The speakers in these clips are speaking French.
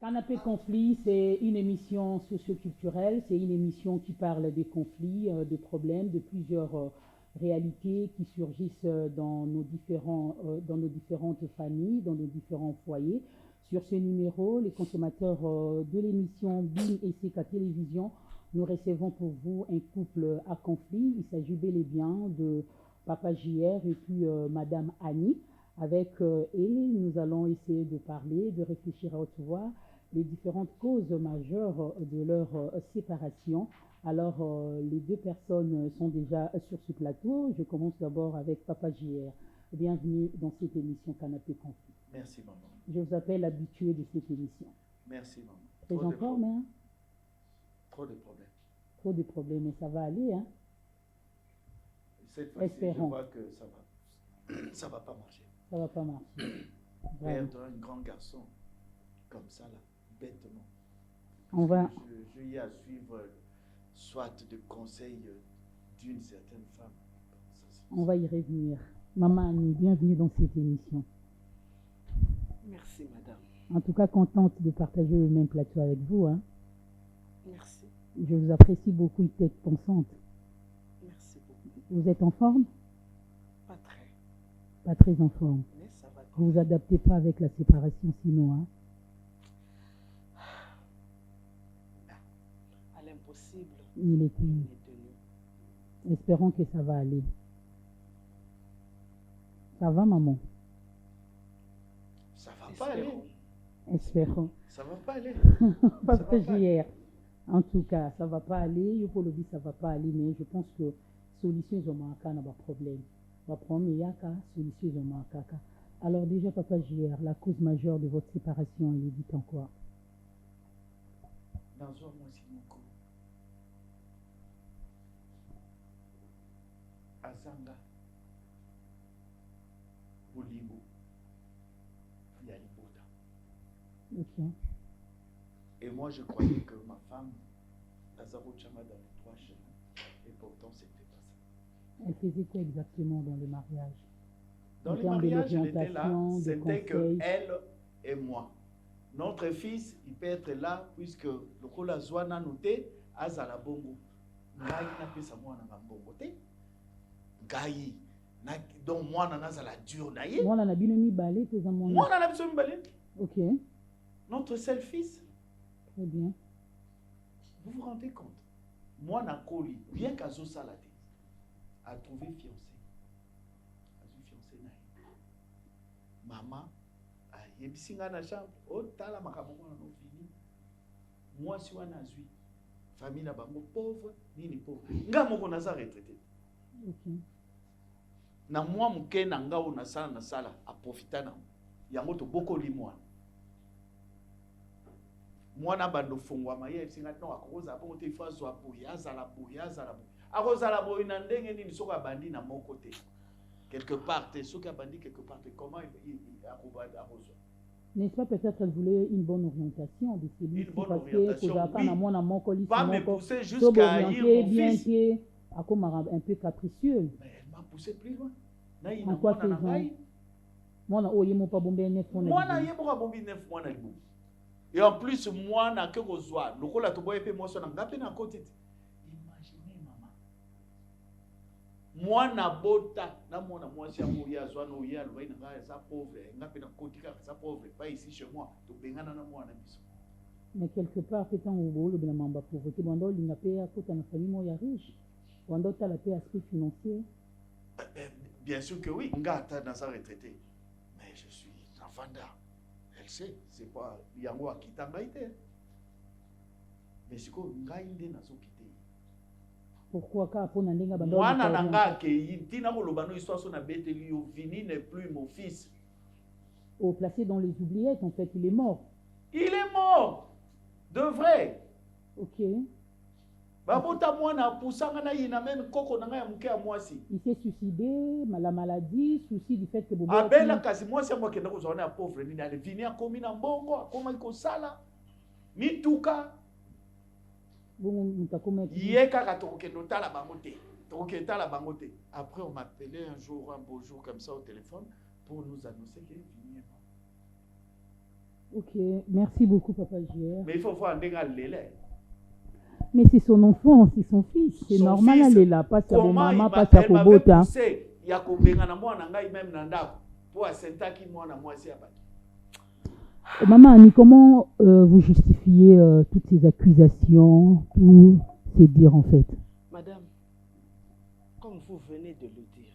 Canapé Conflit, c'est une émission socioculturelle, c'est une émission qui parle des conflits, des problèmes, de plusieurs réalités qui surgissent dans nos différentes familles, dans nos différents foyers. Sur ce numéro, les consommateurs de l'émission BIM et CK Télévision, nous recevons pour vous un couple à conflit. Il s'agit bel et bien de Papa JR et puis Madame Annie. Avec nous allons essayer de parler, de réfléchir à haute voix les différentes causes majeures de leur séparation. Alors, les deux personnes sont déjà sur ce plateau. Je commence d'abord avec Papa JR. Bienvenue dans cette émission Canapé Conflit. Merci, maman. Je vous appelle habitué de cette émission. Merci, maman. Très en forme, hein? Trop de problèmes. Trop de problèmes, mais ça va aller, hein? Cette fois-ci, je Espérons. vois que ça va pas marcher. Ça va pas marcher. Vraiment. Perdre un grand garçon comme ça, là, bêtement. On va... Je y ai à suivre soit de conseils d'une certaine femme. On va y revenir. Maman Annie, bienvenue dans cette émission. Merci, madame. En tout cas, contente de partager le même plateau avec vous, hein. Merci. Je vous apprécie beaucoup, une tête pensante. Merci beaucoup. Vous êtes en forme? Pas très. Pas très en forme. Mais ça va. Vous vous adaptez pas avec la séparation sinon, hein? À l'impossible. Il est Il tenu. est tenu. Espérons que ça va aller. Ça va, maman? Ça va pas aller. Espérons. Ça va pas aller. Parce Ça que va pas JR, en tout cas, ça va pas aller. Pour le ça va pas aller, mais je pense que solution est manquée, n'a pas de problème. On va prendre solution est manquée. Alors déjà, Papa JR, la cause majeure de votre séparation, il est dit en quoi? Dans un mois, si mon coup. Azanga. Bolibo. Yalibota. Ok. Et moi, je croyais que ma femme, Lazaro Chama, dans les trois chemins, et pourtant, c'était pas ça. Elle faisait quoi exactement dans le mariage? Dans En le termes de mariage, elle était là, l'orientation, des c'était que conseils. elle et moi. Notre fils, il peut être là, puisque le Kola Zwana noté, Azala Bongo. Ngai na pesa mwana na bongo te. Ngai, donc moi, nazala dur na ye. Moi, on a bien mis balai, tes amants. Moi, on a besoin de balai. Ok, Notre seul fils, très bien. vous vous rendez compte? Moi, na Koli, bien qu'Azo Salate, a trouvé fiancé. A fiancé na ye. Maman, a yebisinga na chambre. Oh, tala makamongo na no fini. Moi, si wana zui. Famille na bango pauvre, nini pauvre. Nga moko naza retraité. Ok. Na moi muke na nga o na sala a profita na. Yango to boko li moi. Mwana bando fungwa maye singa no akoza bongo te fazo apoya zala boya zala boya. Akozala boya na ndenge nini soko abandi na moko te. Quelque part, soko abandi quelque part, comment il akozo. N'est-ce pas peut-être qu'elle voulait une bonne orientation de celui Une bonne parce orientation, que oui. Pas me pousser jusqu'à haïr mon bien fils. que un peu capricieux. Mais elle m'a poussé plus loin. En quoi faisant? Moi, na oye mo pas bomber neuf mon. Moi na yebo ka bombi 9 mois na libu. Et en plus moi na ke kozwa lokola to boye pe moi so na ngape na côté. Imaginez maman. Moi na bota na mona moi si amour ya zwa no ya lo ina nga sa pauvre ngape na côté ka sa pauvre pas ici chez moi to bengana na moi na biso. Mais quelque part peut-être au bolo de la mamba pauvreté bando il n'a pas à côté na famille mo ya riche. Bando ta la paix aspect financier. Bien sûr que oui, nga ata dans sa retraité. Mais je suis enfant d'art. Elle sait, c'est pas yango akita ngai te. Mais siko ngai nde nazo kité. Pourquoi ka pona ndenga bando? Mwana na nga ke tina ko lobano histoire so na beteli yo Vini n'est plus mon fils. Au placé dans les oubliettes en fait, il est mort. Il est mort. De vrai. Ok. Babota mwana pusanga na yina même koko na nga ya muke ya mwasi. Il s'est suicidé, la maladie, souci du fait que Bobo. Abela kasi mwasi moi ke ndako zona ya pauvre ni ale Vini akomi na mbongo akoma ko sala. Mituka. Bon, Yé kaka tokendo tala bango te. Tokendo tala bango te. Après on m'appelait un jour un beau jour comme ça au téléphone pour nous annoncer que Vini est mort. Ok, merci beaucoup, Papa JR. Mais il faut voir un dégât l'élève. Mais c'est son enfant, c'est son fils. C'est Son normal, fils, elle est là. Pas sa comment maman, pas sa elle m'avait kobota. poussé. Il y a combien de mois même nanda pour assentir qui moi na moi c'est abattu. Maman Annie, comment vous justifiez toutes ces accusations, tous ces dires en fait? Madame, comme vous venez de le dire,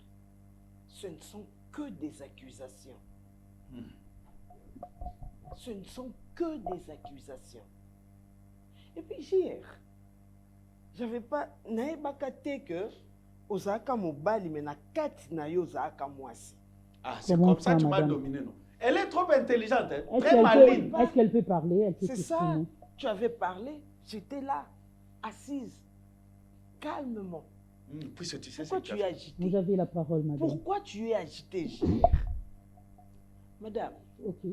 ce ne sont que des accusations. Ce ne sont que des accusations. Et puis hier, j'avais pas naebakate que ozaka mobali mais na kati na yo ozaka mwasi. Ah, c'est Comment comme ça ça, que tu m'as madame? dominé, non? Elle est trop intelligente, hein? Est-ce Très qu'elle maligne. peut, est-ce qu'elle peut parler? Elle peut C'est ça, s'exprimer. tu avais parlé, j'étais là, assise, calmement. Puisque tu sais Pourquoi ce que tu es agitée? Vous avez la parole, madame. Pourquoi tu es agitée hier? Madame, Ok.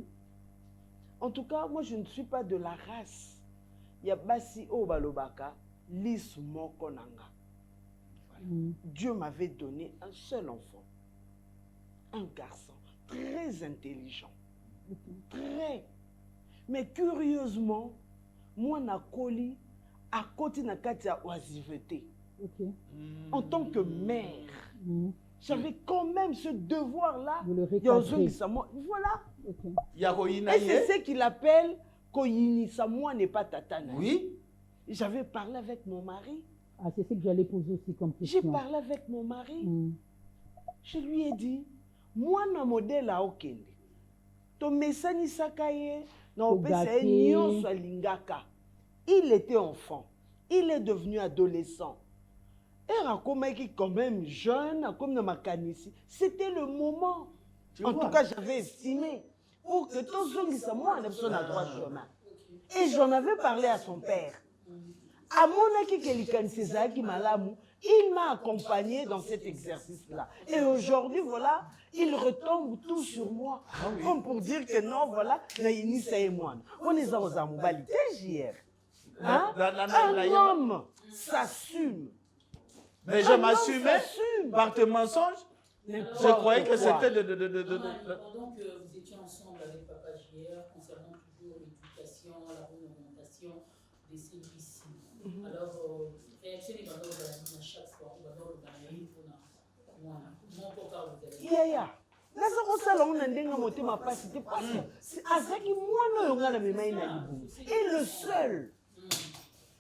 en tout cas, moi je ne suis pas de la race. Yabasi Obalobaka, lis moko nanga. Dieu m'avait donné un seul enfant, un garçon très intelligent, très. Mais curieusement, moi nakoli à côté na kati ya oisiveté. Ok. En tant que mère, j'avais quand même ce devoir-là. Vous le recadrez. Voilà. Ok. Et c'est ce qu'il appelle Koyinisa moi n'est pas tatana. Oui. J'avais parlé avec mon mari. Ah, c'est ce que j'allais poser aussi comme question. J'ai parlé avec mon mari. Je lui ai dit, moi na modèle à okende. To mesani sakaye na opesa nyonso alingaka. Il était enfant. Il est devenu adolescent. Et Rakomaki quand même jeune, comme dans ma canisse. C'était le moment. En tout cas, j'avais estimé pour que tout ça moi on a droit de chemin. Et j'en avais parlé à son père. À mon aki qui malamu, il m'a accompagné dans cet exercice-là. Et aujourd'hui, voilà, il retombe tout sur moi. Comme pour dire que non, voilà, Naïnissa et moi. On est aux amoubalités, JR. Un homme s'assume. Mais je m'assumais par tes mensonges. Je croyais que c'était Pendant que vous étiez ensemble avec Papa JR, concernant toujours l'éducation, la remontation des services. Alors, réaction est d'abord à chaque fois, on va d'abord organiser pour moi. Mon papa, vous allez. Yaya. Naza kosala on ndenga motema pasi te pasi. Azaki mwana yo ngala memai na libu. Et le seul.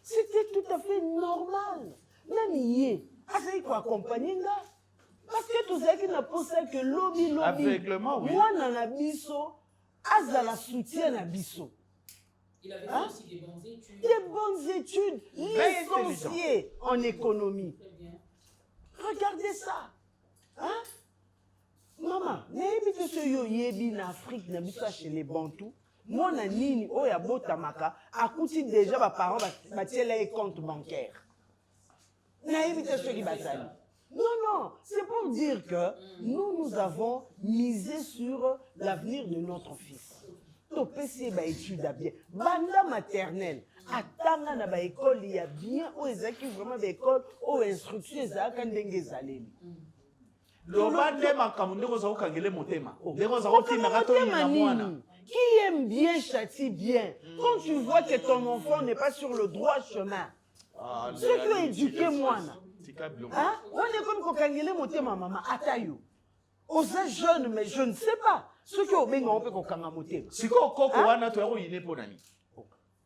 C'était tout à fait normal. Même hier, azaki ko accompagner nga. Parce que tout ça qui n'a pas ça que lobby. Aveuglement, oui. Moi na biso, azala soutien na biso. Il avait fait aussi des bonnes études. Des bonnes études, licencié en économie. Très bien. Regardez ça. Hein? Maman, n'ayez ce yo yebi en Afrique, n'habite chez les Bantous. Moi, na nini, oh ya botamaka, a coûté déjà ma parents, bâtir les comptes bancaires. N'ayez ce qui basali. Non, non, c'est pour dire que nous avons misé sur l'avenir de notre fils. Topesi ba étude à bien. Banda maternelle, atanga na ba école il y a bien, oh ezaki vraiment ba école, oh instruction ezaka ndenge zaleli. Qui aime bien châtie bien. Quand tu vois que ton enfant n'est pas sur le droit chemin, ce qui est éduqué moi, hein? On est comme kokangele motema maman atayo. Osa jeune mais je ne sais pas. Ce qui est au benga on peut kokanga motema. Si koko wana to yako yine ponani.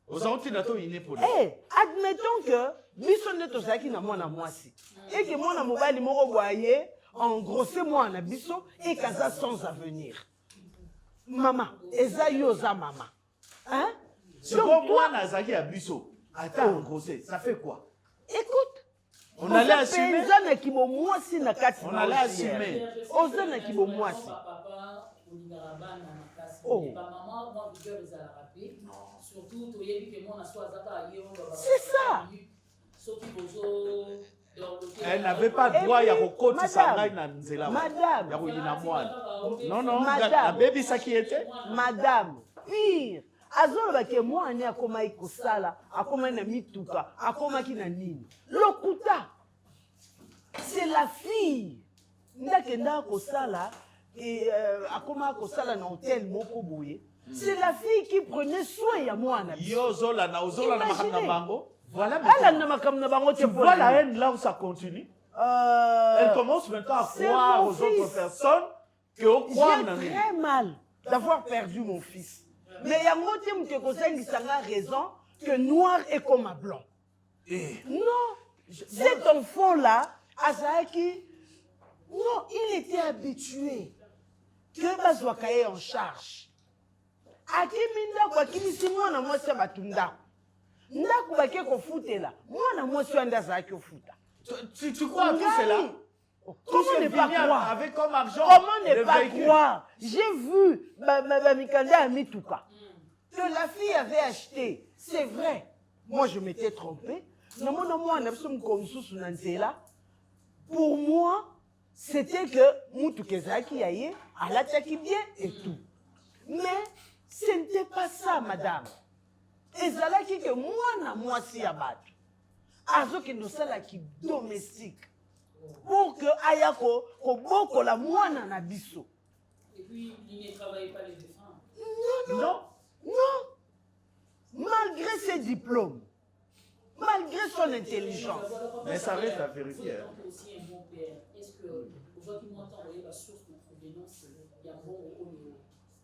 Ozauti na to yine ponani. Eh, admettons que biso ndeto zaki na mwana mwasi. Et que mwana mobali moko boye en grossé moi na biso et kaza sans avenir. Maman, eza yoza maman. Hein? Si moi nazaki à biso, attends en grossé, ça fait quoi? Écoute, on allait assumer. On allait assumer. Ozana kibo mwasi. Oh. Maman, surtout, c'est ça. Elle n'avait pas droit à Rokoti Sangai Nanzela. Madame. Non, non, la baby ça qui était. Madame, pire. Azoloba ke mwana akoma ikosala, akoma na mituka, akoma ki na nini. Lokuta. C'est la fille. Ndakenda kosala et akoma kosala na hôtel moko boye. C'est la fille qui prenait soin de moi. Yozola na ozola na makamna bango. Voilà. Tu vois la haine là où ça continue. Elle commence maintenant à croire aux autres personnes que au croire. J'ai très mal d'avoir perdu mon fils. Mais il y a un qui a raison que noir est comme un blanc. Non, cet enfant-là, Azaki, non, il était habitué que Bazouakaye en charge. Akiminda kwa kilisi mwana mwasi batunda. Ndaku bake ko futela. Mwana mwasi wanda Azaki au futa. Tu crois à tout cela? Comment ne pas croire? Avec comme argent. Comment ne pas croire? J'ai vu Mikanda Amituka que la fille avait acheté. C'est vrai. Moi, je m'étais trompé. Pour moi, c'était que Moutukezaki aye, Alataki bien et tout. Mais ce n'était pas ça, madame. Et Zalaki que moi si abat. Azo que nous sommes qui domestique. Pour que Ayako, Koboko la moine na biso. Et puis, il ne travaille pas les défendre. Non. Malgré ses diplômes, malgré son intelligence. Mais ça reste à vérifier. Vous aussi un bon père. Est-ce que, aujourd'hui, moi, envoyé la source de notre dénonce, il y a un bon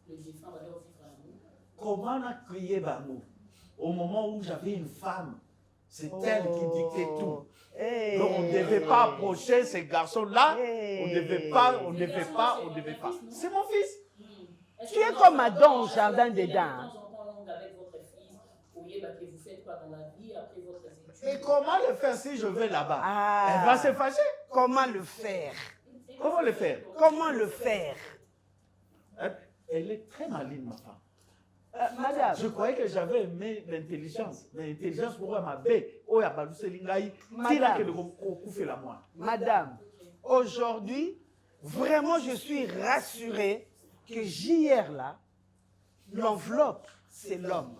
le défend, va leur vivre à nous. Comment on a crié Bamou au moment où j'avais une femme? C'est elle qui dictait tout. Donc on ne devait pas approcher ces garçons-là. On ne devait pas. C'est mon fils. Tu es comme Adam au jardin d'Éden. Que vous faites pas dans la vie après votre étude. Et comment le faire si je vais là-bas? Elle va se fâcher. Comment le faire? Comment le faire? Comment le faire? Elle est très maligne, ma femme. Madame. Je croyais que j'avais aimé l'intelligence. L'intelligence pour ma baie. Madame, aujourd'hui, vraiment, je suis rassurée que JR là, l'enveloppe, c'est l'homme.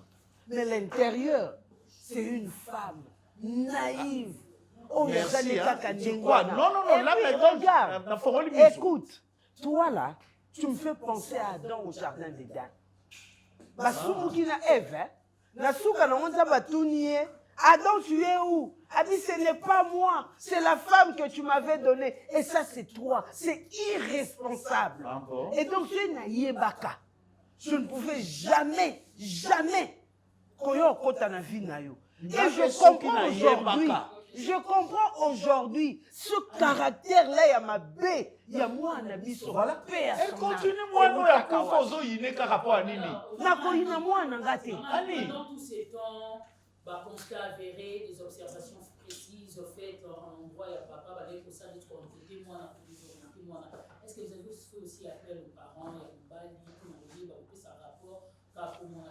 Mais l'intérieur, c'est une femme naïve. Oh, merci, tu crois? Non, là, regarde. Écoute, toi là, tu me fais penser à Adam au jardin d'Éden. Adam, tu es où? Abi, ce n'est pas moi, c'est la femme que tu m'avais donnée. Et ça, c'est toi. C'est irresponsable. Et donc, tu es naïebaka. Je ne pouvais jamais. Et je comprends aujourd'hui ce caractère-là, il y a ma baie, il y a moi, un ami sur la paix. Elle continue, moi, nous, à Koufo, il n'est qu'à rapport à Nini. Pendant tous ces temps, constat avéré, des observations précises faites en endroit, il y a papa, avec ça, des témoins, est-ce que vous avez fait aussi appel aux parents, il y a une balle, ça rapport, par comment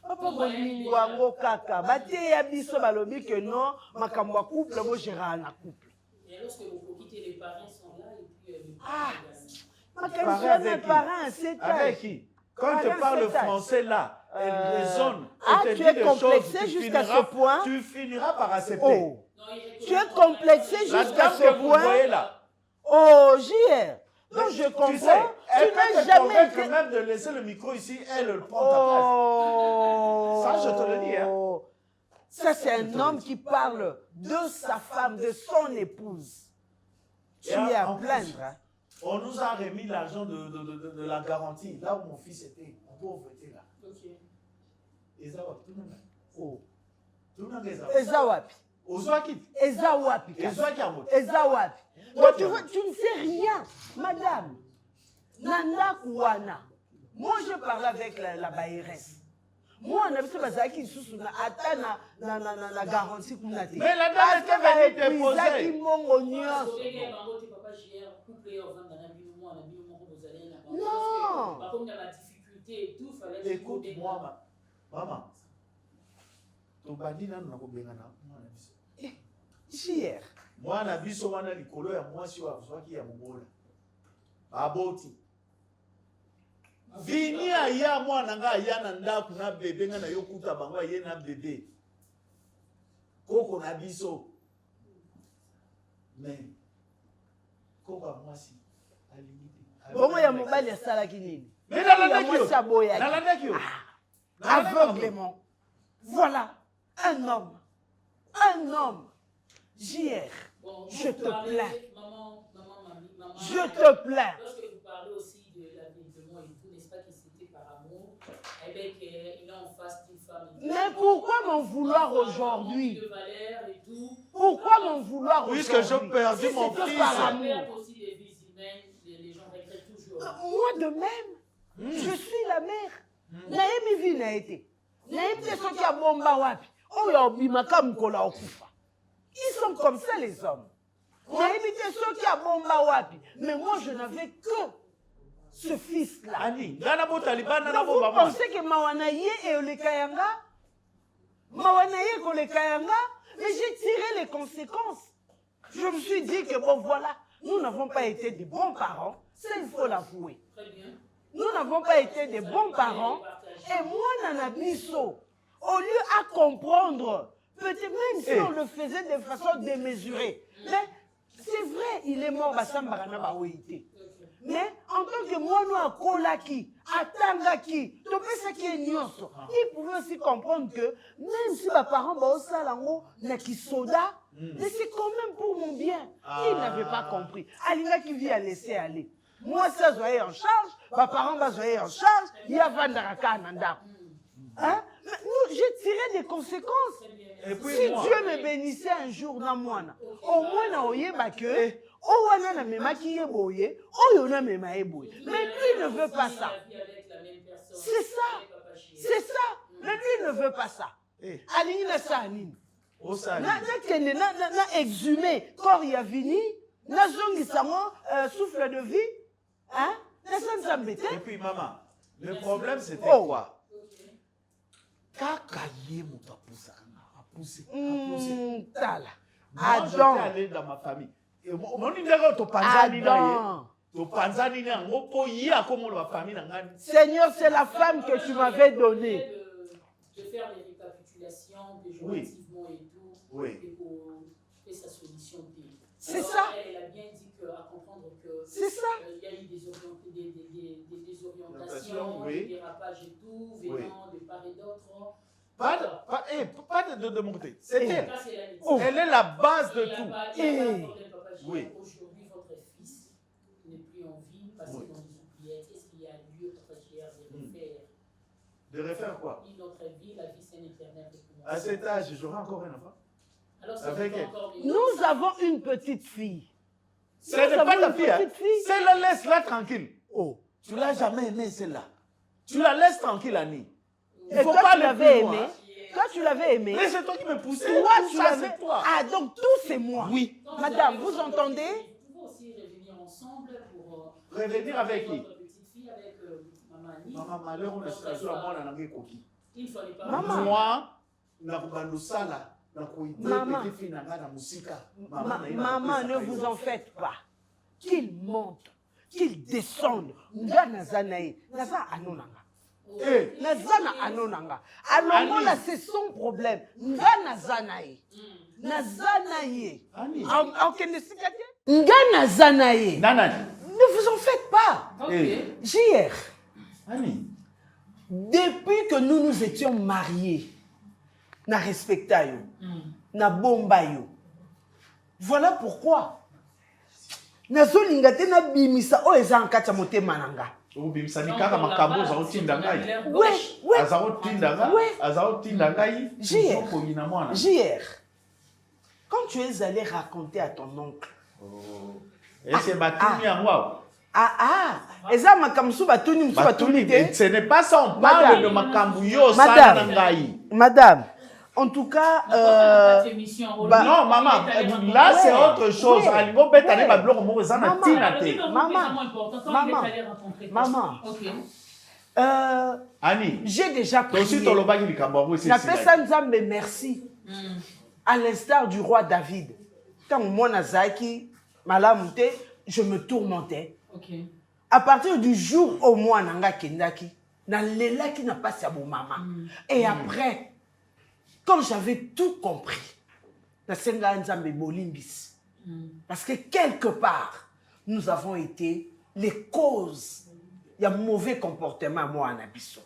Papa bolingo ango kaka bateya biso balobi que non makambo ya couple bo gérer na couple. Et lorsque vous quittez les parents sont là et puis makambo parents c'est avec qui? Quand tu parles français là, elle raisonne. Tu es complexé jusqu'à ce point. Tu finiras par accepter. Tu es complexé jusqu'à ce point. Oh, JR. Non, je comprends. Tu sais, elle n'as jamais été... même de laisser le micro ici, elle le prend ta place. Ça, je te le dis. Hein. Ça, c'est un homme qui parle de sa femme, de son épouse. Tu es à plaindre. Hein? On nous a remis l'argent de la garantie, là où mon fils était, mon pauvre était là. Ok. Ezawapi. Oh. Ezawapi. Ezawapi. Ezawapi. Ezawapi. Tu ne sais rien, madame. Nanda Kouana. Moi, je parle avec la baïresse. Moi, on a vu ça qui sous la garantie qu'on a dit. Mais la dame était venue déposer. Non. Par contre, il y a la difficulté et tout, il fallait... Écoute-moi, maman. Tobadina nous avons JR. Moi, na biso wana likolo ya mwasi wa zwaki ya mobola. Aboti. Vini aya mwana nga aya na ndaku na bebe nga na yokuta bango aye na bebe. Koko na biso. Mais koko mwasi alimite. Bongo ya mobali ya salaki nini? Mais aveuglément. Voilà, un homme. JR, Bon, je te plains. Maman, Je te plains. lorsque vous parlez aussi de l'aveuglement et tout, n'est-ce pas que c'était par amour, avec il est en face d'une femme. Mais pourquoi m'en vouloir aujourd'hui? De valeur et tout. Pourquoi m'en vouloir aujourd'hui? Puisque j'ai perdu mon fils. Par La amour. perte aussi des vies humaines, les gens regrettent toujours. Moi de même, je suis la mère. Naemi vie n'a été. Naemi te soki a bomba wapi. Oyo obimaka mukola okufa. Ils sont comme ça les hommes. Naemi te soki a bomba wapi. Mais moi je n'avais que ce fils-là. Annie, Gana bo Taliban, Nana Vous bo maman. pensez que Mawanaye et Olekayanga? Mawanaye et Olekayanga? Mais j'ai tiré les conséquences. Je me suis dit que bon voilà, nous n'avons pas été des bons parents. Ça il faut l'avouer. Très bien. Nous n'avons pas été des bons parents. Et moi, Nana Bisso, au lieu à comprendre, peut-être même si on le faisait de façon démesurée. Mais c'est vrai, il est mort, Bassambarana Baouité. Mais en tant que moi, nous, à Kolaki, à Tangaki, il pouvait aussi comprendre que même si mes parents ont salango, qui soda, mais c'est quand même pour mon bien. Il n'avait pas compris. Alinga qui vit à laisser aller. Moi, ça, je en charge, mes parents vont en charge, il y a Vandaraka Nanda. Hein? J'ai tiré des conséquences. Et puis, Si moi, Dieu me bénissait un jour dans moi, au moins, na oyeba que, oh, wana na mema ki yeboye, oh, yona mema yeboye. Mais lui ne veut pas ça. C'est ça. C'est ça. Mais lui ne veut pas ça. Alingi na sa anini. Na kende na exhumé corps ya vini, na zongi sango souffle de vie. Hein? Et puis maman, le problème c'était quoi? Kakaye mon papousa, papoussé. Tala. Moi j'étais allé dans ma famille. Et mon numéro to panzani na to panzani na ngopo ya comme la famille na ngani. Seigneur, c'est la femme que tu m'avais donnée. De faire les récapitulations péjorativement et tout, oui. Et pour faire sa solution. C'est ça. Elle a bien dit à comprendre que c'est ça. Il y a eu des orientations, oui. Des dérapages et tout, venant de part et d'autre. Pas de mon côté. C'est elle. Oh. Elle est la base de tout. Oui. Aujourd'hui, votre fils n'est plus en vie, parce que dans les oubliettes, est-ce qu'il y a lieu, Papa JR, de refaire? De refaire quoi? Notre vie, la vie, c'est un éternel. À cet âge, j'aurai encore un enfant. Alors, avec elle. Nous avons une petite fille. Ce n'est pas ta fille. Celle-là, laisse-la tranquille. Oh, tu l'as jamais aimée, celle-là. Tu la laisses tranquille, Annie. Et toi, tu l'avais aimée. Toi, tu l'avais aimée. Mais c'est toi qui me poussais. Toi, tu l'avais. Ah, donc tout, c'est moi. Oui. Madame, vous entendez? Vous pouvez aussi revenir ensemble pour. Revenir avec qui? Votre petite fille, avec Maman Annie. Maman, malheur, on a choisi à moi, on a coquille. Il ne fallait pas. Maman. Moi, maman, maman, ne vous en faites pas. Qu'il monte, qu'il descende. Nazanae, Naza Anonanga. Nazana Anonanga. Anonga, c'est son problème. Nazanae. Nazanae. Nazanae. Ne vous en faites pas. JR. Depuis que nous nous étions mariés, na respecta yo, na bomba yo. Voilà pourquoi. Nazo lingate na bimisa o eza nkata motema nanga. O bimisa ni kaka makambo za otinda ngai. Ouais. Aza otinda ngai. Aza otinda ngai. JR. Quand tu es allé raconter à ton oncle. Et c'est batuni en wow. Eza makamsu batuni musu batuni te. Ce n'est pas ça, on parle de makambu yo sana ngai. Madame, en tout cas, non, maman, là c'est autre chose. Alingo betane ba bloko mo zana tina te. Maman. Annie, j'ai déjà prié. Aussi to lobaki likambo aussi. J'appelle ça Nzambe merci. À l'instar du roi David. Quand moi Nazaki malamute, je me tourmentais. À partir du jour où moi nanga kendaki, na lela qui n'a pas sa bon maman. Et après, quand j'avais tout compris, na senga nzambe bolimbis. Parce que quelque part, nous avons été les causes. Il y a mauvais comportement, moi, en abisso.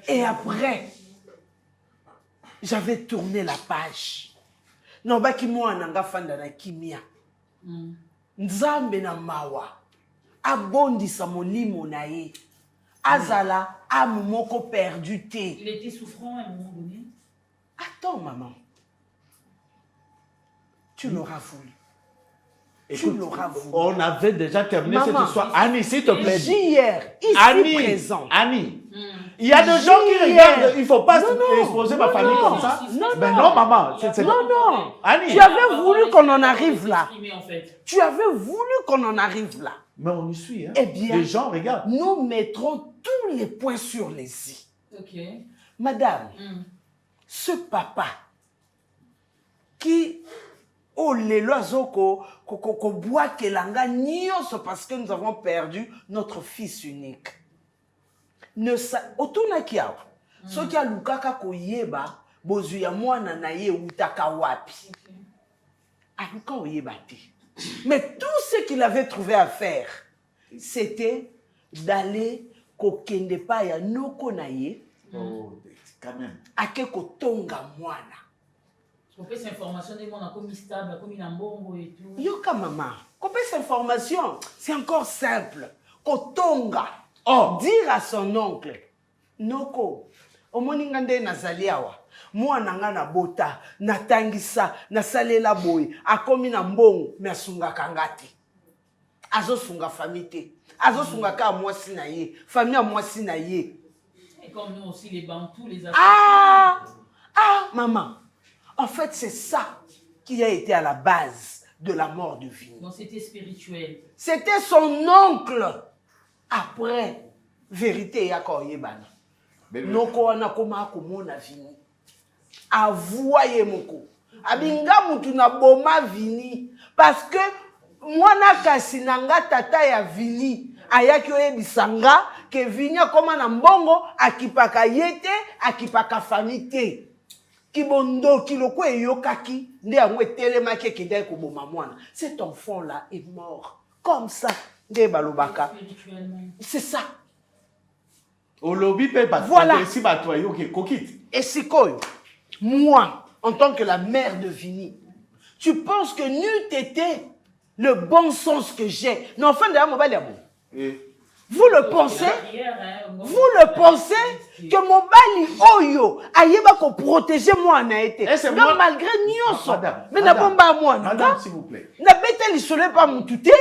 Et après, j'avais tourné la page. Non, baki moi, nanga fanda na kimia. Nzambe na mawa. Abondisa molimo na ye. Azala, ame moko perdu te. Il était souffrant à un moment donné. Attends, maman. Tu l'auras voulu. Écoute, Tu l'auras voulu. on avait déjà terminé Maman, cette histoire. Annie, s'il te plaît. Hier, ici Annie, présent. Annie, il y a des gens qui regardent. Il ne faut pas exposer ma famille comme ça. Mais non, maman. Non. Annie. Tu avais voulu qu'on en arrive là. En fait. Tu avais voulu qu'on en arrive là. Mais on y suit. Hein. Eh bien, les gens regardent. Nous mettrons tous les points sur les i. Ok. Madame, ce papa qui oh les loiseaux ko boit kelanga nyonso parce que nous avons perdu notre fils unique. Ne sa otuna kiawa. So kia lukaka koyeba bozu ya mwana na ye utaka wapi. Aluka oyeba te. Mais tout ce qu'il avait trouvé à faire, c'était d'aller kokende pa ya noko na ye. Oh, quand même. Ake kotonga mwana. On peut s'information des gens comme stable, comme Nambongo et tout. Yoka maman, qu'on peut cette information, c'est encore simple. Kotonga, dire à son oncle, Noko, omoningande nazaliawa, moi nanga na bota, natangisa, nasalela boy, akomi na mbongo, mais asunga kangati. Azo sunga famille, azo sunga ka mwasi na ye, famille mwasi na ye. Et comme nous aussi les Bantous, les Africains. Maman. En fait, c'est ça qui a été à la base de la mort de Vini. Donc c'était spirituel. C'était son oncle. Après, vérité, yakoyebana. Noko wana koma komona Vini. Avoye moko. Abinga mutu na boma Vini. Parce que mwana kasi nanga tata ya Vini. Ayaki oyebisanga ke Vini akoma na mbongo akipaka yete, akipaka famille. Kibondo kiloko eyokaki nde yango etelemaki ekendaki koboma mwana. Cet enfant là est mort comme ça nde balobaka. C'est ça. Olobi pe voilà. Si batoyo ke kokite. Et sikoyo, moi en tant que la mère de Vini, tu penses que n'eût été le bon sens que j'ai. Non, enfin d'ailleurs mon bel amour. Vous le pensez? Vous le pensez que mon bali oyo ayeba ko protéger moi na été. Donc malgré nyonso. Mais na bomba moi. Madame, s'il vous plaît. Na bete li sole pas mututé.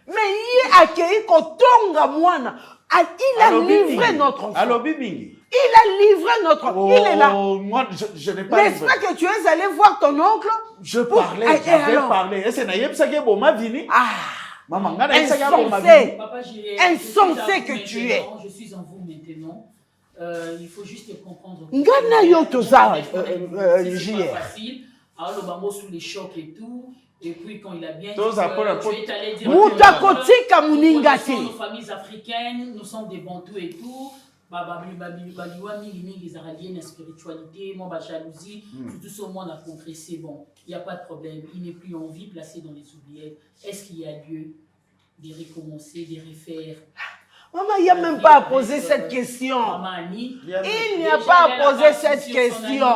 Mais il accueilli ko tonga moi na. Il a livré notre enfant. Alors Bibi. Il a livré notre enfant. Il est là. Moi je n'ai pas. N'est-ce pas que tu es allé voir ton oncle? Je parlais, j'avais parlé. Et c'est naïe ça que bon ma Vini. Maman, insensé que tu es. Je suis en vous maintenant. Il faut juste comprendre. Ngana yo toza c'est pas facile. Alors le bambou sous les chocs et tout. Et puis quand il a bien dit que tu es allé dire nos familles africaines, nous sommes des bantous et tout. Les Israéliens, la spiritualité, la jalousie, tout ce monde a compressé. Bon, il n'y a pas de problème. Il n'est plus en vie, placé dans les oubliettes. Est-ce qu'il y a lieu de recommencer, de refaire? Maman, il n'y a même pas à poser cette question. Il n'y a pas à poser cette question.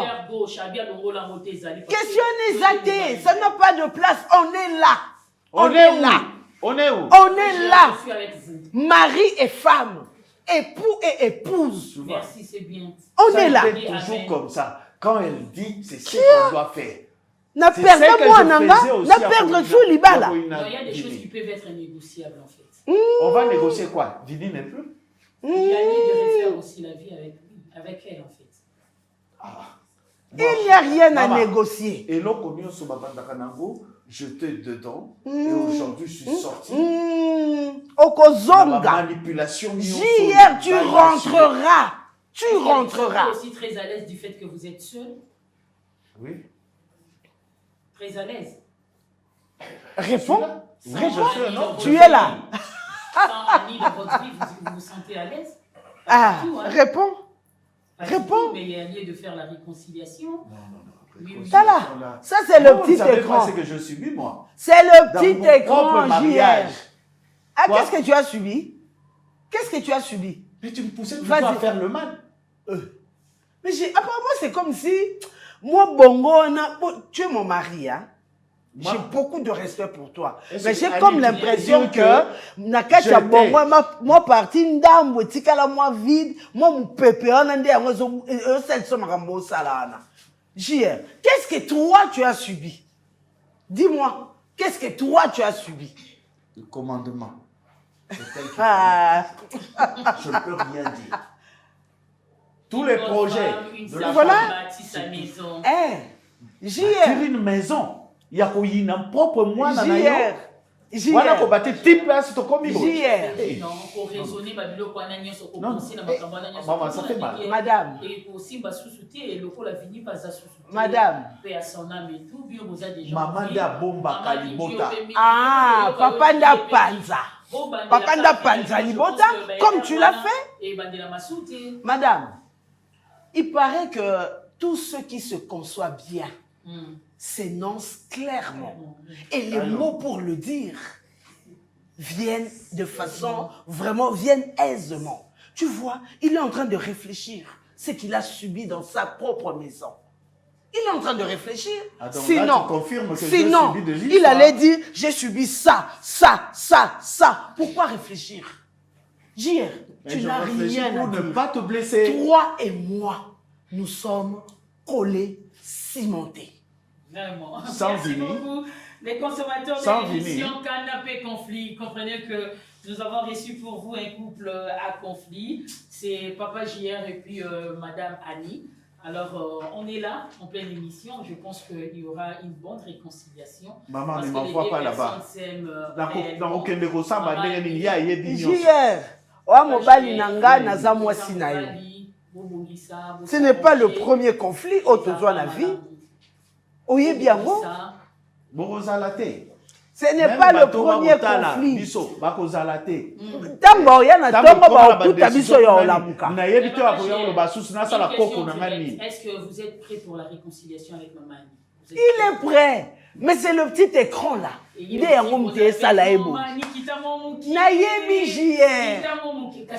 Question n'est athée. Ça n'a pas de place. On est là. On est là. On est où? On est là. Mari et femme. Époux et épouse. Merci, c'est bien. On est là. Toujours comme ça. Quand elle dit, c'est ce qu'on doit faire. Na perdre moi nanga, na perdre sous libala. Il y a des choses qui peuvent être négociables en fait. On va négocier quoi? Vini n'est plus? Il y a lieu de refaire aussi la vie avec lui, avec elle en fait. Il n'y a rien à négocier. Et là, comme on se babandakanango, j'étais dedans et aujourd'hui je suis sorti. Okozonga. Manipulation. Hier tu rentreras. Tu rentreras. Vous êtes aussi très à l'aise du fait que vous êtes seul? Oui. Très à l'aise. Réponds. Oui, je suis un homme. Tu es là. Sans Annie dans votre vie, vous vous sentez à l'aise? Réponds. Réponds. Mais il y a lieu de faire la réconciliation. Non. Ça là. Ça c'est le petit écran. C'est que je subis moi. C'est le petit écran JR. Ah, qu'est-ce que tu as subi? Qu'est-ce que tu as subi? Mais tu me poussais toujours à faire le mal. Mais apparemment, c'est comme si... Moi, Bongo, tu es mon mari, hein? J'ai beaucoup de respect pour toi. Mais j'ai comme l'impression que Nakacha Bongo, moi parti ndambo tikala moi vide, moi mon pépé on ande moi celle somme rambo salana. JR, qu'est-ce que toi tu as subi? Dis-moi, qu'est-ce que toi tu as subi? Le commandement. Je ne peux rien dire. Tous les projets de la voilà. Sa maison. JR, une maison. Il y a un propre moi dans JR. Voilà qu'on battait type là, c'est comme il Non, pour raisonner, maman, ça fait mal. Madame. Et aussi, sous-souté, le coup, la fini pas à sous-souté. Madame. Paix à son âme et tout, bien, vous avez des gens. Maman da bomba kalibota. Ah, papa nda panza. Papa nda panza libota, comme tu l'as fait. Et bandela masouté. Madame, il paraît que tout ce qui se conçoit bien s'énonce clairement. Et les mots pour le dire viennent de façon viennent aisément. Tu vois, il est en train de réfléchir ce qu'il a subi dans sa propre maison. Il est en train de réfléchir. Sinon, là, tu confirmes que sinon j'ai subi il allait dire, j'ai subi ça, ça, ça, ça. Pourquoi réfléchir? JR, tu n'as rien à pour dire. ne pas te blesser. Toi et moi, nous sommes collés, cimentés. Vraiment. Sans Merci Vini. beaucoup. Les consommateurs Sans de l'émission Vini. Canapé Conflit, comprenez que nous avons reçu pour vous un couple à conflit. C'est Papa JR et puis Madame Annie. Alors, on est là, en pleine émission. Je pense qu'il y aura une bonne réconciliation. Maman, ne m'envoie pas là-bas. Dans aucun de vos sambes, il y a des JR, oa mobali nanga naza mwasi na yo. Ce n'est pas le premier conflit autour na vie. Oye biango. Ce n'est pas le premier conflit. Tango ya na tongo ba okuta biso ya olamuka. Est-ce que vous êtes prêt pour la réconciliation avec maman? Il est prêt. Mais c'est le petit écran là. Il est en mouté salaebo. Nayebi JR.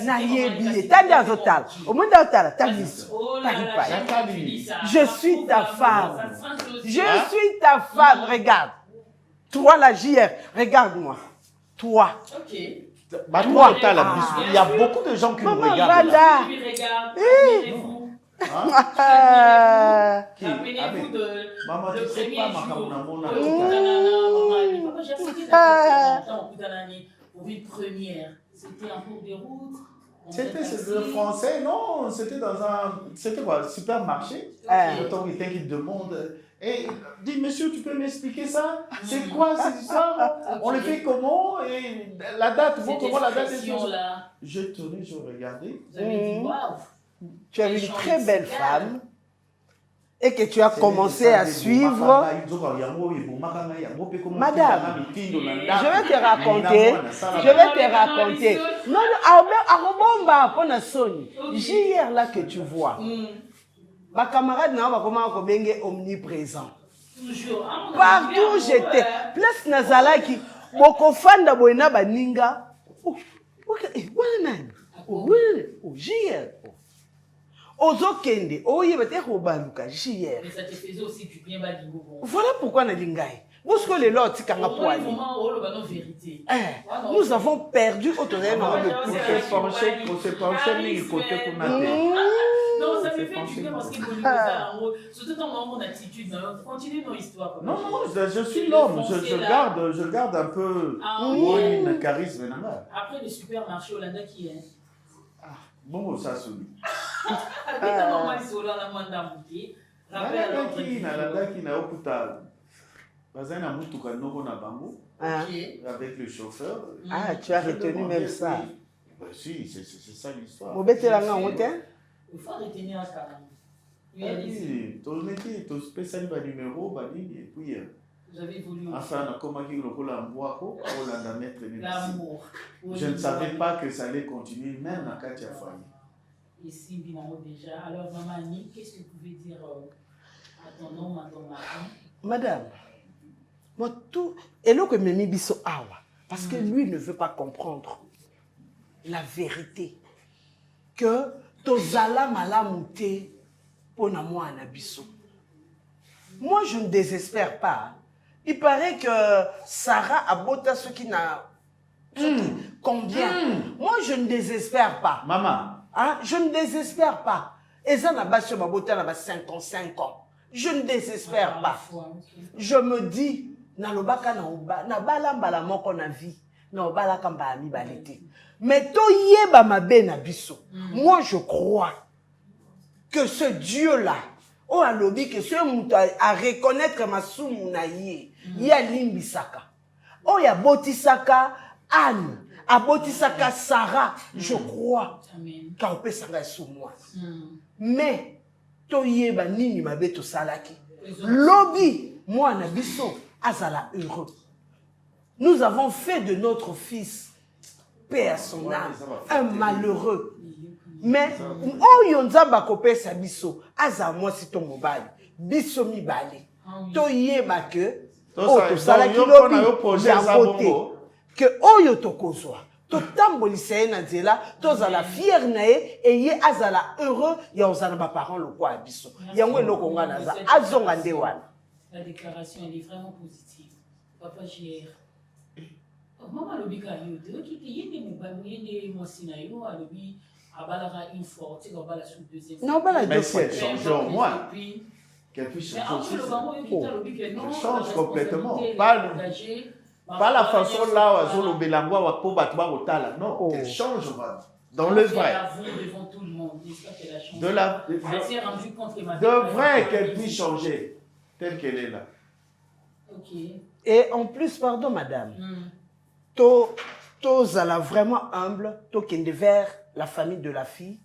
Nayebi. Tanda total. Au monde total. Talis. Je suis ta femme. Je suis ta femme. Regarde. Toi la JR. Regarde-moi. Toi. Ok. Il y a beaucoup de gens qui nous regardent. Rappelez-vous de Maman, le tu sais premier pas, jour. Pour une première. C'était en cours de route. C'était le français, non, c'était dans un, c'était quoi, supermarché. Le temps il te demande, et dit, monsieur, tu peux m'expliquer ça? C'est quoi cette histoire? On le fait comment? Et la date, comment la date est là? Je tournais, je regardais. Vous avez dit, waouh! Tu as une très belle femme et que tu as commencé à suivre. Madame, je vais te raconter. Non, Arobomba, pour la Sony. JR là que tu vois. Ma camarade n'a pas comment omniprésent. Partout où j'étais. Place Nazala qui. Boko fanda boina baninga. Oh, JR. Ozokende, baluka JR. Mais ça te faisait aussi du bien, Badingo. Voilà pourquoi on a lingaï. Parce que les lots, c'est quand vérité. Nous avons perdu autour de nous. Non, ça me fait du bien parce qu'il faut surtout dans mon attitude. Continue nos histoires. Non, je suis l'homme. Je garde un peu une charisme. Après le supermarché hollandais qui est. Bon, ça sonne. Avec le chauffeur. Ah, tu as retenu même ça. Si, c'est ça l'histoire. Il faut retenir un carrément. Oui, ton métier, ton spécial numéro, et puis. Vous avez voulu. Enfin, l'amour. Je ne savais pas que ça allait continuer, même à Katia Foyer. Ici, déjà. Alors, maman Annie, qu'est-ce que vous pouvez dire à ton homme, à ton mari? Madame, moi tout. Et là que Mimi Bisso Awa, Parce que lui ne veut pas comprendre la vérité. Que tozala malamute pour moi anabiso. Moi, je ne désespère pas. Il paraît que Sarah a bota ce qui n'a... Combien? Moi, je ne désespère pas. Maman. Hein? Je ne désespère pas. Et ça n'a pas sur ma beauté, n'a pas 5 ans. Je ne désespère pas. Je me dis, na lobaka na balambala moko na vie, na balaka mbami balite. Mais to yeba mabe na biso. Moi, je crois que ce Dieu-là, oh alobi que ce muta à reconnaître ma soumuna yé, ya limbisaka. Oh ya botisaka Anne, a botisaka Sarah, je crois. Quand on peut s'arrêter sous moi. Mais to yeba nini mabe to salaki. Lobby, moi na biso azala heureux. Nous avons fait de notre fils, paix à son âme, un malheureux. Mais oh yonzamba kopé sa biso aza moi si ton mobile biso mi balé to yeba que oh to sala ki lobi ya côté que oyo to kozwa to tambolisa na nzela to zala fier na et ye azala heureux ya ozana ba parents le quoi biso yango eloko ngana za azonga nde wana. La déclaration elle est vraiment positive. Papa JR. Maman lobi ka yo de ki yende mo ba yende mo sinayo alobi abalara une fois, tu vas la sous deuxième. Non, bala mais si elle change en moi, qu'elle puisse changer. Elle change complètement. Pas la façon là où elle belangwa pour battre au tala. Non, elle change dans le vrai. Devant tout le monde. De vrai qu'elle puisse changer telle qu'elle est là. Ok. Et en plus, pardon madame, Tozala vraiment humble, Tokende vers la famille de la fille,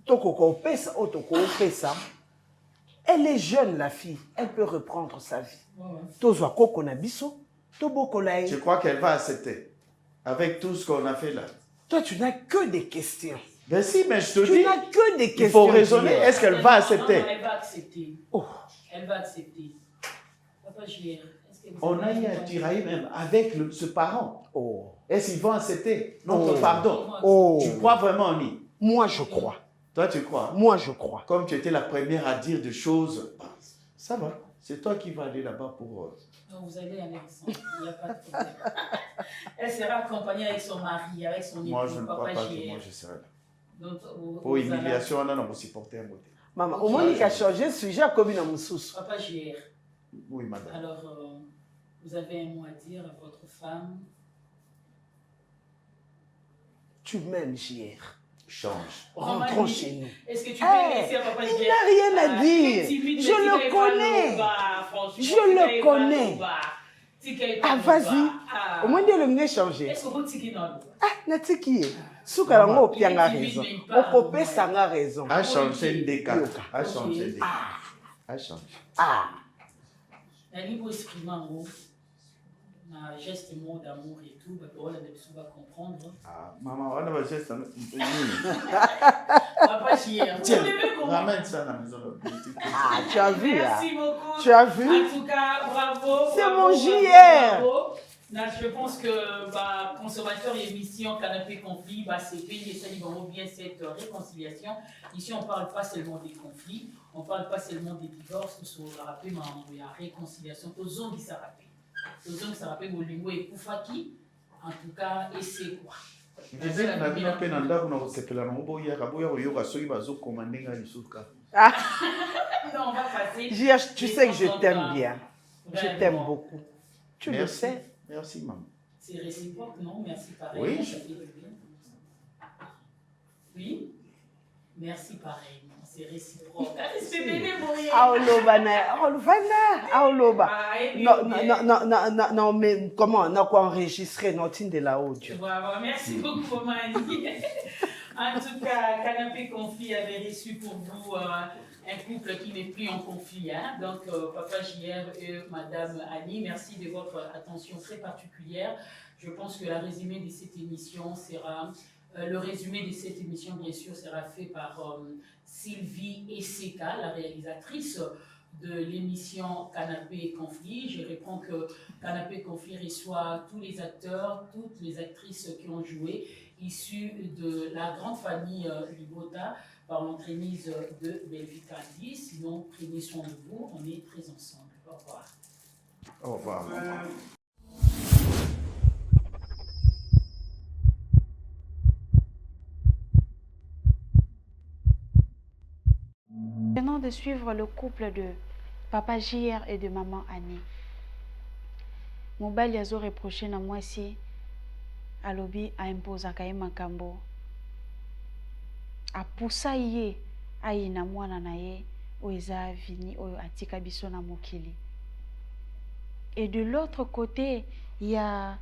Tokoko pesa, Otoko pesa. Elle est jeune, la fille, elle peut reprendre sa vie. Tozwa koko na biso, Toboko lae. Je crois qu'elle va accepter, avec tout ce qu'on a fait là. Toi, tu n'as que des questions. Ben si, mais je te dis, tu n'as que des questions. Il faut raisonner, est-ce qu'elle va accepter? Elle va accepter. Oh. Elle va accepter. Papa JR. On a eu un tiraillement même avec ce parent. Oh. Est-ce qu'ils vont accepter notre pardon? Oh. Tu crois vraiment en lui? Moi, je crois. Toi, tu crois? Moi, je crois. Comme tu étais la première à dire des choses, ça va. C'est toi qui vas aller là-bas pour... Non, vous allez aller ensemble. Il n'y a pas de problème. Elle sera accompagnée avec son mari, avec son époux. Moi, je ne crois pas que moi, je serai là. Donc, pour humiliation, on a nos supporters à côté. Maman, au moins, il a changé le sujet à Kobina Moussous. Papa JR. Oui, madame. Alors, vous avez un mot à dire à votre femme? Tu m'aimes, JR. Change. Rentrons chez nous. Est-ce que tu peux laisser à Papa JR? Il n'a rien à dire. Je le connais. Je le connais. Ah, vas-y. Au moins, il a le changer. Est-ce que vous tiquez dans l'eau? Ah, n'a-t-il Soukarango, Pianga a raison. Opopé, ça a raison. A changé des cas. A changé des cas. A changé. Ah. Un niveau exprimant, un geste mot d'amour et tout, on va comprendre. Ah, maman, on a un geste. Papa JR, tiens, ramène ça dans la maison. Ah, tu as vu. Merci beaucoup. Tu as vu? En tout cas, bravo. C'est mon JR. Je pense que consommateur et émission Canapé Conflit, c'est bien, ça libère bien cette réconciliation. Ici, on ne parle pas seulement des conflits, on ne parle pas seulement des divorces, sur la rappel, mais il y a réconciliation. Aux hommes qui s'en rappellent. Aux hommes qui s'en rappellent, au lingo et Koufaki, en tout cas, et c'est quoi? Non, on va passer. Tu sais que je t'aime bien. Je t'aime beaucoup. Tu le sais. Merci, maman. C'est réciproque, non? Merci pareil. Oui. Ça fait du bien. Oui. Merci pareil. C'est réciproque. C'est bénévolé. Non, mais comment on a quoi enregistrer notre de la audio? Merci beaucoup, Mani. En tout cas, Canapé Conflit avait reçu pour vous un couple qui n'est plus en conflit. Hein? Donc, Papa JR et Madame Annie, merci de votre attention très particulière. Je pense que le résumé de cette émission, bien sûr, sera fait par Sylvie Esseka, la réalisatrice de l'émission Canapé et Conflit. Je réponds que Canapé et Conflit reçoit tous les acteurs, toutes les actrices qui ont joué, issus de la grande famille Libota, par l'entremise de Belgique Candy. Sinon, prenez soin de vous, on est très ensemble. Au revoir. Au revoir. Venons de suivre le couple de Papa JR et de Maman Annie. Mobali azo reproché na mwasi alobi a imposa kaye makambo. A poussa ye ayi na mwana na ye oeza vini oyo atika biso na mokili. Et de l'autre côté, il y a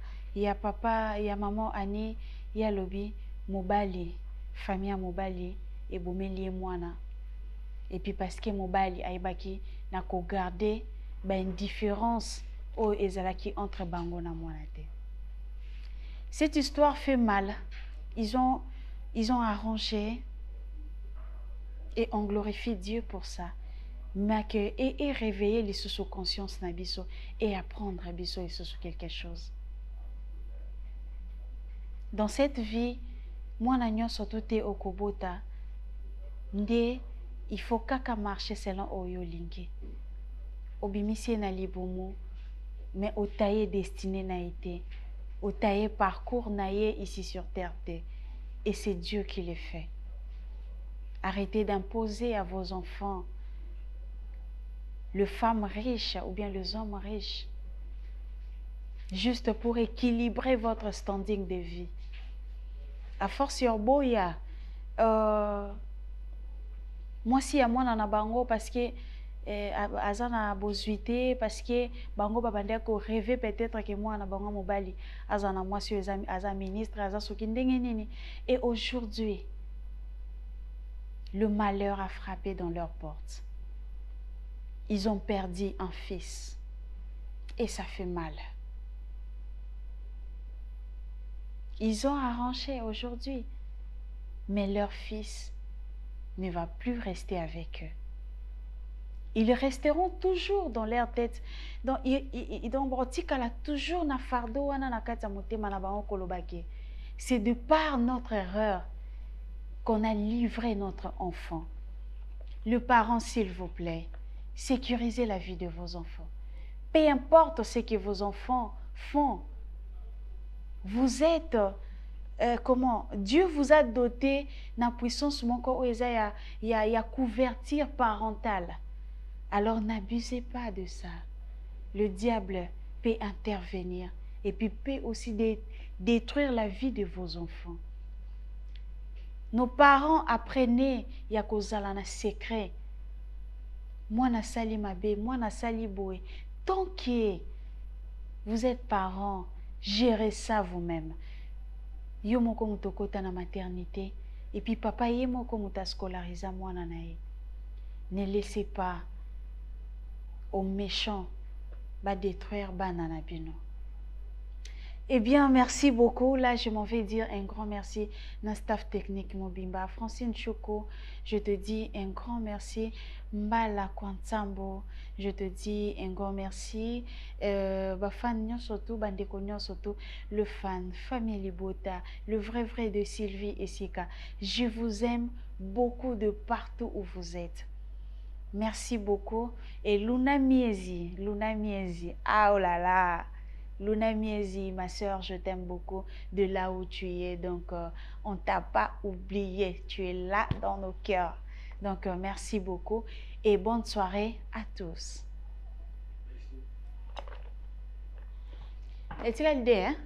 papa, il y a maman Annie, il y a lobi mobali, famille mobali et bomeli mwana. Et puis parce que mobali aibaki na ko garder ba indifférence o ezalaki entre bango na mwana te. Cette histoire fait mal. Ils ont arrangé et on glorifie Dieu pour ça. Mais que et réveiller les sous conscience na biso et apprendre à biso et sur quelque chose. Dans cette vie, moi na nyonso tote okobota nde il faut kaka marcher selon oyo lingi. Obimisi na libomo mais otaye destiné na été, otaye parcours na ye ici sur terre te. Et c'est Dieu qui le fait. Arrêtez d'imposer à vos enfants les femmes riches ou bien les hommes riches, juste pour équilibrer votre standing de vie. À force sur boya, moi si à moi na bango parce que azana bozuité parce que bango babandé ko rêver peut-être que moi na bango mobali azana moi si aza ministre aza soki ndenge nini. Et aujourd'hui le malheur a frappé dans leurs portes. Ils ont perdu un fils. Et ça fait mal. Ils ont arrangé aujourd'hui. Mais leur fils ne va plus rester avec eux. Ils resteront toujours dans leur tête. C'est de par notre erreur qu'on a livré notre enfant. Le parent, s'il vous plaît, sécurisez la vie de vos enfants. Peu importe ce que vos enfants font. Vous êtes, Dieu vous a doté d'une puissance il y a couverture parentale. Alors n'abusez pas de ça. Le diable peut intervenir et puis peut aussi détruire la vie de vos enfants. Nos parents apprenaient ya kozala na secret. Moi na sali mabe, moi na sali boé. Tant que vous êtes parents, gérez ça vous-même. Yo moko mutokota na maternité et puis papa ye moko muta scolariser mwana na ye. Ne laissez pas aux méchants ba détruire banana bino. Eh bien, merci beaucoup. Là, je m'en vais dire un grand merci à staff technique Mobimba. Francine Choco, je te dis un grand merci. Mbala Kwantambo, je te dis un grand merci. Fan surtout, bandeko surtout, le fan, famille Libota, le vrai de Sylvie et Sika. Je vous aime beaucoup de partout où vous êtes. Merci beaucoup. Et Luna Miezi, ah oh là là. Luna Miezi, ma soeur, je t'aime beaucoup de là où tu es. Donc, on ne t'a pas oublié. Tu es là dans nos cœurs. Donc, merci beaucoup et bonne soirée à tous. Est-il l'idée, hein?